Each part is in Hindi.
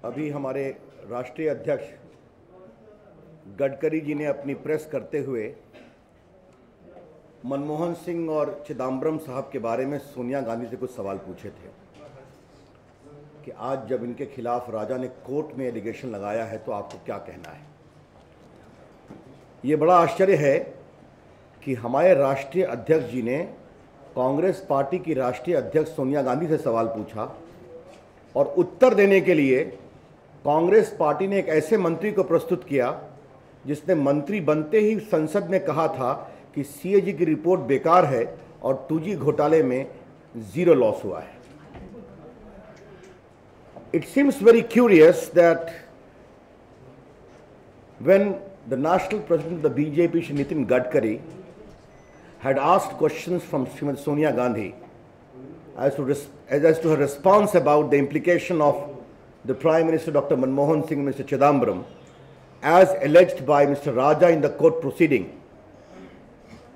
अभी हमारे राष्ट्रीय अध्यक्ष गडकरी जी ने अपनी प्रेस करते हुए मनमोहन सिंह और चिदम्बरम साहब के बारे में सोनिया गांधी से कुछ सवाल पूछे थे कि आज जब इनके खिलाफ राजा ने कोर्ट में एलिगेशन लगाया है तो आपको क्या कहना है। ये बड़ा आश्चर्य है कि हमारे राष्ट्रीय अध्यक्ष जी ने कांग्रेस पार्टी की राष्ट्रीय अध्यक्ष सोनिया गांधी से सवाल पूछा और उत्तर देने के लिए कांग्रेस पार्टी ने एक ऐसे मंत्री को प्रस्तुत किया जिसने मंत्री बनते ही संसद में कहा था कि सीएजी की रिपोर्ट बेकार है और 2G घोटाले में जीरो लॉस हुआ है। It seems very curious that when the national president of the BJP, Shri Nitin Gadkari, had asked questions from Srimati Sonia Gandhi as to her response about the implication of the Prime Minister Dr. Manmohan Singh and Mr. Chidambaram as alleged by Mr. Raja in the court proceeding,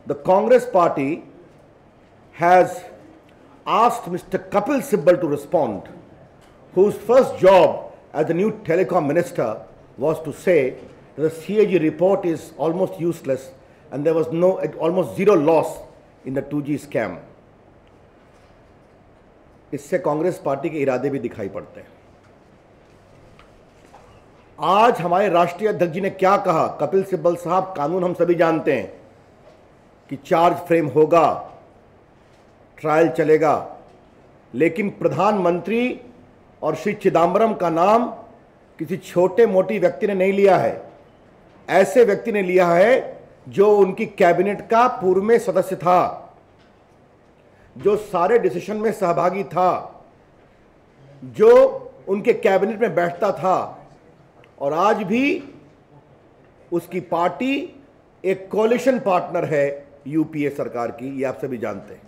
the Congress party has asked Mr. Kapil Sibal to respond, whose first job as the new telecom minister was to say that the CAG report is almost useless and there was almost zero loss in the 2G scam. इससे कांग्रेस पार्टी के इरादे भी दिखाई पड़ते हैं। आज हमारे राष्ट्रीय अध्यक्ष जी ने क्या कहा? कपिल सिब्बल साहब, कानून हम सभी जानते हैं कि चार्ज फ्रेम होगा, ट्रायल चलेगा, लेकिन प्रधानमंत्री और श्री चिदम्बरम का नाम किसी छोटे मोटी व्यक्ति ने नहीं लिया है। ऐसे व्यक्ति ने लिया है जो उनकी कैबिनेट का पूर्व में सदस्य था, जो सारे डिसीजन में सहभागी था, जो उनके कैबिनेट में बैठता था और आज भी उसकी पार्टी एक कोलिशन पार्टनर है यूपीए सरकार की, ये आप सभी जानते हैं।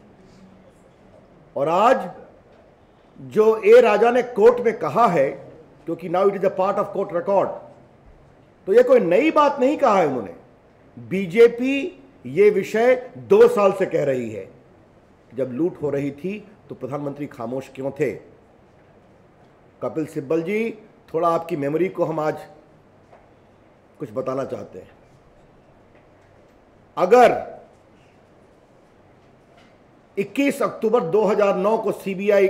और आज जो ए राजा ने कोर्ट में कहा है, क्योंकि now it is a part of court record, तो ये कोई नई बात नहीं कहा है उन्होंने। बीजेपी ये विषय 2 साल से कह रही है। जब लूट हो रही थी तो प्रधानमंत्री खामोश क्यों थे? कपिल सिब्बल जी, थोड़ा आपकी मेमोरी को हम आज कुछ बताना चाहते हैं। अगर 21 अक्टूबर 2009 को सीबीआई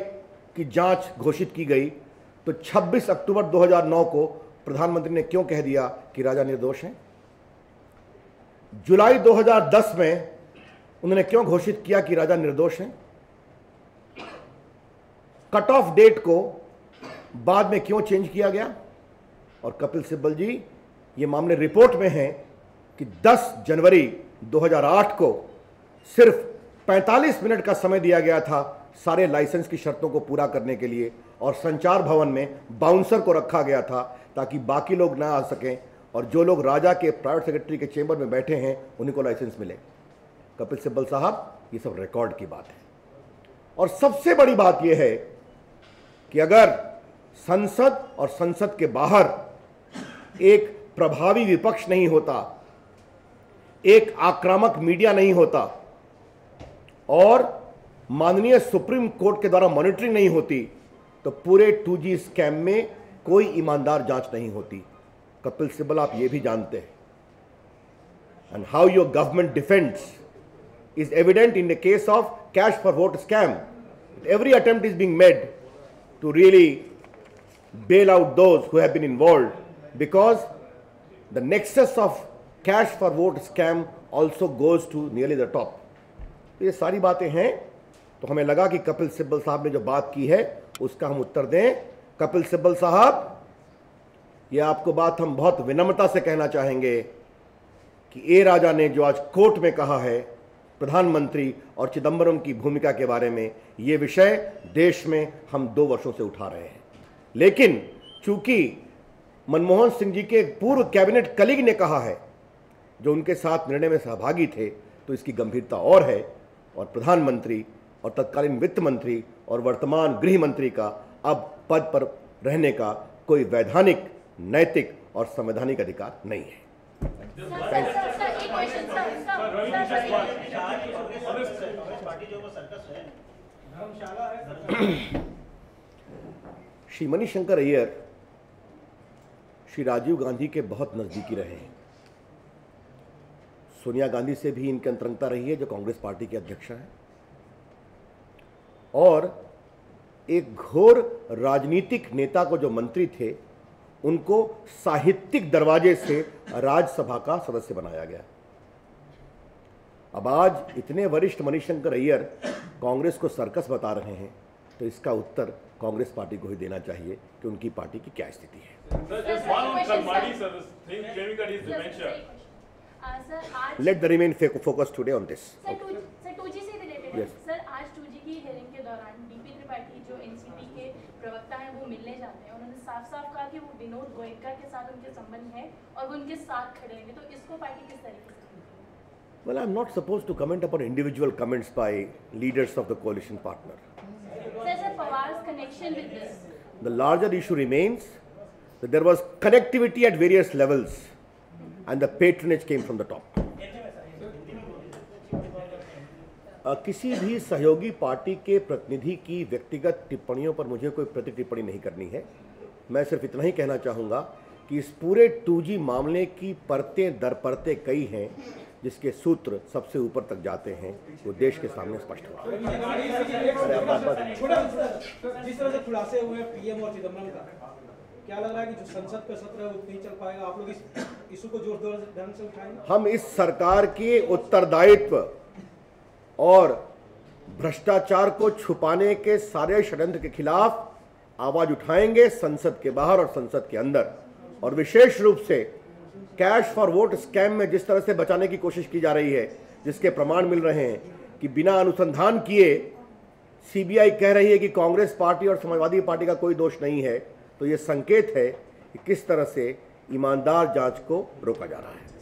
की जांच घोषित की गई तो 26 अक्टूबर 2009 को प्रधानमंत्री ने क्यों कह दिया कि राजा निर्दोष हैं? जुलाई 2010 में उन्होंने क्यों घोषित किया कि राजा निर्दोष हैं? कट ऑफ डेट को बाद में क्यों चेंज किया गया? और कपिल सिब्बल जी, ये मामले रिपोर्ट में हैं कि 10 जनवरी 2008 को सिर्फ 45 मिनट का समय दिया गया था सारे लाइसेंस की शर्तों को पूरा करने के लिए, और संचार भवन में बाउंसर को रखा गया था ताकि बाकी लोग ना आ सकें और जो लोग राजा के प्राइवेट सेक्रेटरी के चेंबर में बैठे हैं उन्हीं को लाइसेंस मिले। कपिल सिब्बल साहब, ये सब रिकॉर्ड की बात है। और सबसे बड़ी बात यह है कि अगर संसद और संसद के बाहर एक प्रभावी विपक्ष नहीं होता, एक आक्रामक मीडिया नहीं होता और माननीय सुप्रीम कोर्ट के द्वारा मॉनिटरिंग नहीं होती तो पूरे 2G स्कैम में कोई ईमानदार जांच नहीं होती। कपिल सिब्बल, आप ये भी जानते हैं। And how your government defends is evident in the case of cash for vote scam. Every attempt is being made to really bail out those who have been involved, because the nexus of cash for vote scam also goes to nearly the top. ये सारी बातें हैं, तो हमें लगा कि कपिल सिब्बल साहब ने जो बात की है उसका हम उत्तर दें। कपिल सिब्बल साहब, ये आपको बात हम बहुत विनम्रता से कहना चाहेंगे कि ए राजा ने जो आज कोर्ट में कहा है प्रधानमंत्री और चिदम्बरम की भूमिका के बारे में, ये विषय देश में हम 2 वर्षों से उठा रहे हैं। लेकिन चूंकि मनमोहन सिंह जी के पूर्व कैबिनेट कलीग ने कहा है, जो उनके साथ निर्णय में सहभागी थे, तो इसकी गंभीरता और है। और प्रधानमंत्री और तत्कालीन वित्त मंत्री और वर्तमान गृह मंत्री का अब पद पर रहने का कोई वैधानिक, नैतिक और संवैधानिक अधिकार नहीं है। श्री मणिशंकर अय्यर श्री राजीव गांधी के बहुत नज़दीकी रहे हैं। सोनिया गांधी से भी इनकी अंतरंगता रही है, जो कांग्रेस पार्टी के अध्यक्ष हैं, और एक घोर राजनीतिक नेता को जो मंत्री थे उनको साहित्यिक दरवाजे से राज्यसभा का सदस्य बनाया गया। अब आज इतने वरिष्ठ मणिशंकर अय्यर कांग्रेस को सर्कस बता रहे हैं, तो इसका उत्तर कांग्रेस पार्टी को ही देना चाहिए कि उनकी पार्टी की क्या स्थिति है। Let the remain focus today on this. Sir 2G से रिलेटेड है। Yes. सर आज 2G की हियरिंग के दौरान डीपी त्रिपाठी जो एनसीपी के प्रवक्ता हैं वो मिलने जाते हैं। उन्होंने साफ-साफ कहा कि वो विनोद गोयनका के साथ उनके संबंध हैं और वो उनके साथ खड़े हैं। तो इसको पार्टी किस तरीके से? Well, I'm not supposed to comment upon individual comments by leaders of the coalition partner. Sir, Pawar's connection with this. The larger issue remains that there was connectivity at various levels and the patronage came from the top. किसी भी सहयोगी पार्टी के प्रतिनिधि की व्यक्तिगत टिप्पणियों पर मुझे कोई प्रति टिप्पणी नहीं करनी है। मैं सिर्फ इतना ही कहना चाहूँगा कि इस पूरे 2G मामले की परतें दर परतें कई हैं, जिसके सूत्र सबसे ऊपर तक जाते हैं, वो देश के सामने स्पष्ट हो रहा है। जिस तरह से खुलासे हुए पीएम और चिदम्बरम का, क्या लग रहा है कि जो संसद का सत्र है वो नहीं चल पाएगा? आप लोग इस इशू को जोर ढंग से उठाएंगे? हम इस सरकार के उत्तरदायित्व और भ्रष्टाचार को छुपाने के सारे षड्यंत्र के खिलाफ आवाज उठाएंगे, संसद के बाहर और संसद के अंदर। और विशेष रूप से कैश फॉर वोट स्कैम में जिस तरह से बचाने की कोशिश की जा रही है, जिसके प्रमाण मिल रहे हैं कि बिना अनुसंधान किए सीबीआई कह रही है कि कांग्रेस पार्टी और समाजवादी पार्टी का कोई दोष नहीं है, तो ये संकेत है कि किस तरह से ईमानदार जांच को रोका जा रहा है।